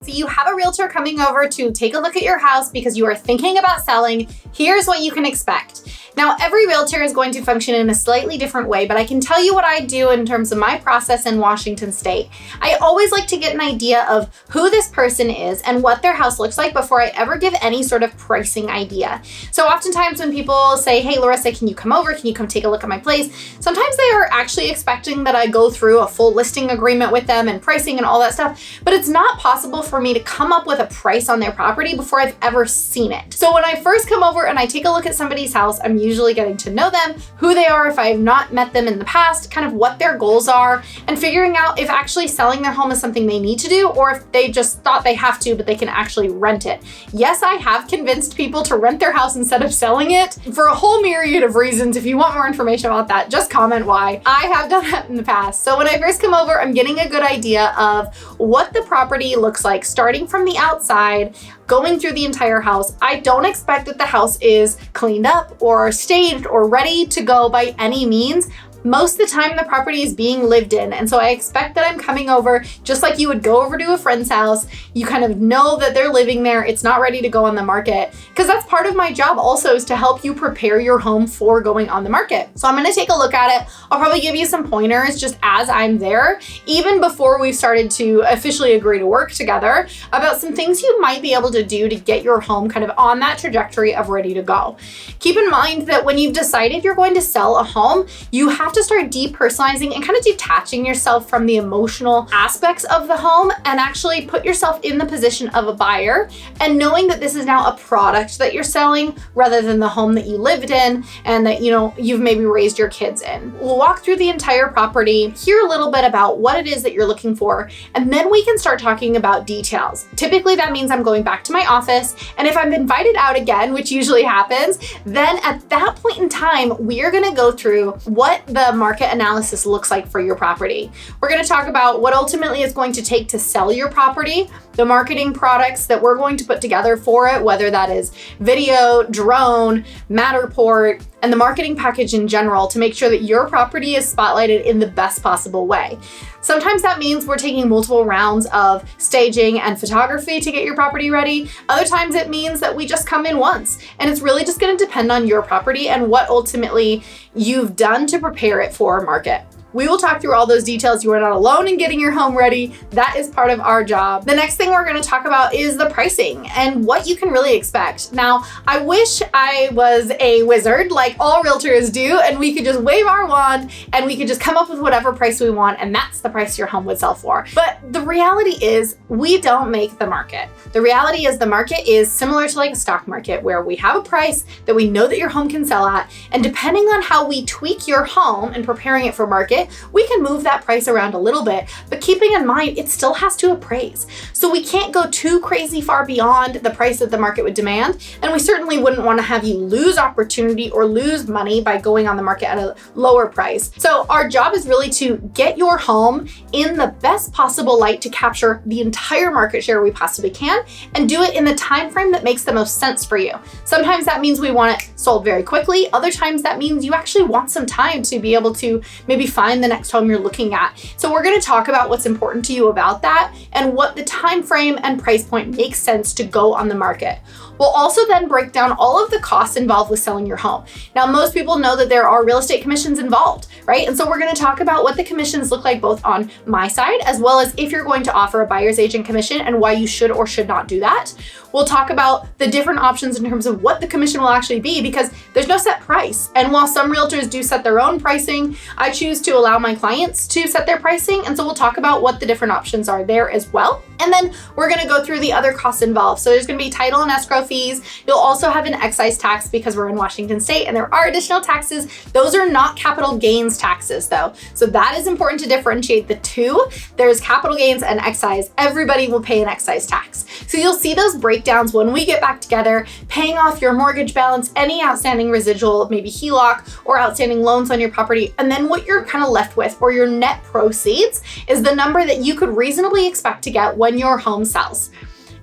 So you have a realtor coming over to take a look at your house because you are thinking about selling. Here's what you can expect. Now, every realtor is going to function in a slightly different way, but I can tell you what I do in terms of my process in Washington State. I always like to get an idea of who this person is and what their house looks like before I ever give any sort of pricing idea. So oftentimes when people say, hey, Larissa, can you come over? Can you come take a look at my place? Sometimes they are actually expecting that I go through a full listing agreement with them and pricing and all that stuff, but it's not possible for me to come up with a price on their property before I've ever seen it. So when I first come over and I take a look at somebody's house, I'm usually getting to know them, who they are if I have not met them in the past, kind of what their goals are, and figuring out if actually selling their home is something they need to do or if they just thought they have to, but they can actually rent it. Yes, I have convinced people to rent their house instead of selling it for a whole myriad of reasons. If you want more information about that, just comment why. I have done that in the past. So when I first come over, I'm getting a good idea of what the property looks like, starting from the outside, going through the entire house. I don't expect that the house is cleaned up or staged or ready to go by any means. Most of the time the property is being lived in. And so I expect that I'm coming over just like you would go over to a friend's house. You kind of know that they're living there. It's not ready to go on the market, because that's part of my job also, is to help you prepare your home for going on the market. So I'm going to take a look at it. I'll probably give you some pointers just as I'm there, even before we've started to officially agree to work together, about some things you might be able to do to get your home kind of on that trajectory of ready to go. Keep in mind that when you've decided you're going to sell a home, you have to start depersonalizing and kind of detaching yourself from the emotional aspects of the home and actually put yourself in the position of a buyer and knowing that this is now a product that you're selling rather than the home that you lived in and that you've maybe raised your kids in. We'll walk through the entire property, hear a little bit about what it is that you're looking for, and then we can start talking about details. Typically that means I'm going back to my office, and if I'm invited out again, which usually happens, then at that point in time, we are gonna go through what the market analysis looks like for your property. We're going to talk about what ultimately it's going to take to sell your property, the marketing products that we're going to put together for it, whether that is video, drone, Matterport, and the marketing package in general to make sure that your property is spotlighted in the best possible way. Sometimes that means we're taking multiple rounds of staging and photography to get your property ready. Other times it means that we just come in once, and it's really just going to depend on your property and what ultimately you've done to prepare it for market. We will talk through all those details. You are not alone in getting your home ready. That is part of our job. The next thing we're going to talk about is the pricing and what you can really expect. Now, I wish I was a wizard like all realtors do, and we could just wave our wand and we could just come up with whatever price we want, and that's the price your home would sell for. But the reality is we don't make the market. The reality is the market is similar to like a stock market, where we have a price that we know that your home can sell at, and depending on how we tweak your home and preparing it for market, we can move that price around a little bit, but keeping in mind it still has to appraise. So we can't go too crazy far beyond the price that the market would demand, and we certainly wouldn't want to have you lose opportunity or lose money by going on the market at a lower price. So our job is really to get your home in the best possible light to capture the entire market share we possibly can, and do it in the time frame that makes the most sense for you. Sometimes that means we want it sold very quickly. Other times that means you actually want some time to be able to maybe find the next home you're looking at. So we're going to talk about what's important to you about that and what the time frame and price point makes sense to go on the market. We'll also then break down all of the costs involved with selling your home. Now, most people know that there are real estate commissions involved, right? And so we're going to talk about what the commissions look like both on my side, as well as if you're going to offer a buyer's agent commission and why you should or should not do that. We'll talk about the different options in terms of what the commission will actually be, because there's no set price. And while some realtors do set their own pricing, I choose to allow my clients to set their pricing. And so we'll talk about what the different options are there as well. And then we're going to go through the other costs involved. So there's going to be title and escrow fees. You'll also have an excise tax because we're in Washington State and there are additional taxes. Those are not capital gains taxes though. So that is important to differentiate the two. There's capital gains and excise. Everybody will pay an excise tax. So you'll see those breakdowns when we get back together, paying off your mortgage balance, any outstanding residual, maybe HELOC or outstanding loans on your property. And then what you're kind of left with, or your net proceeds, is the number that you could reasonably expect to get when your home sells.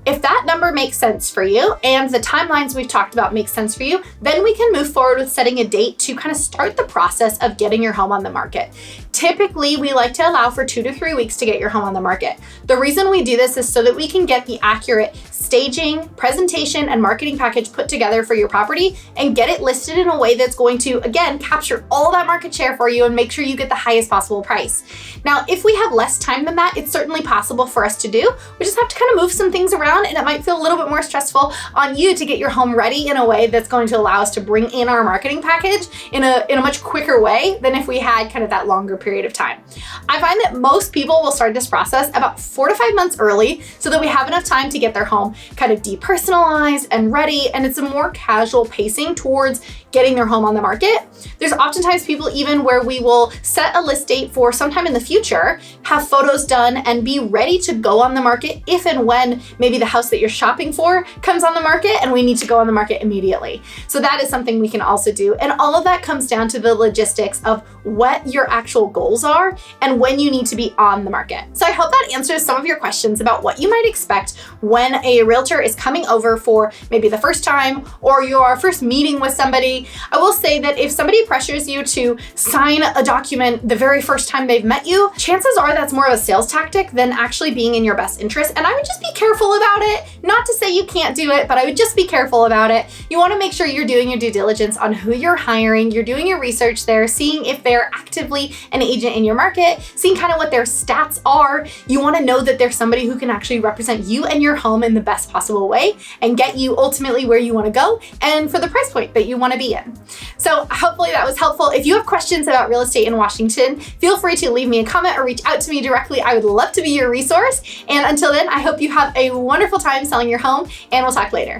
If that number makes sense for you and the timelines we've talked about make sense for you, then we can move forward with setting a date to kind of start the process of getting your home on the market. Typically, we like to allow for 2 to 3 weeks to get your home on the market. The reason we do this is so that we can get the accurate staging, presentation, and marketing package put together for your property and get it listed in a way that's going to, again, capture all that market share for you and make sure you get the highest possible price. Now, if we have less time than that, it's certainly possible for us to do. We just have to kind of move some things around, and it might feel a little bit more stressful on you to get your home ready in a way that's going to allow us to bring in our marketing package in a much quicker way than if we had kind of that longer period of time. I find that most people will start this process about 4 to 5 months early so that we have enough time to get their home kind of depersonalized and ready, and it's a more casual pacing towards getting their home on the market. There's oftentimes people even where we will set a list date for sometime in the future, have photos done, and be ready to go on the market if and when maybe the house that you're shopping for comes on the market and we need to go on the market immediately. So that is something we can also do. And all of that comes down to the logistics of what your actual goals are and when you need to be on the market. So I hope that answers some of your questions about what you might expect when a realtor is coming over for maybe the first time or your first meeting with somebody. I will say that if somebody pressures you to sign a document the very first time they've met you, chances are that's more of a sales tactic than actually being in your best interest. And I would just be careful about it. Not to say you can't do it, but I would just be careful about it. You want to make sure you're doing your due diligence on who you're hiring. You're doing your research there, seeing if they're actively an agent in your market, seeing kind of what their stats are. You want to know that there's somebody who can actually represent you and your home in the best possible way and get you ultimately where you want to go and for the price point that you want to be in. So hopefully that was helpful. If you have questions about real estate in Washington, feel free to leave me a comment or reach out to me directly. I would love to be your resource. And until then, I hope you have a wonderful time selling your home, and we'll talk later.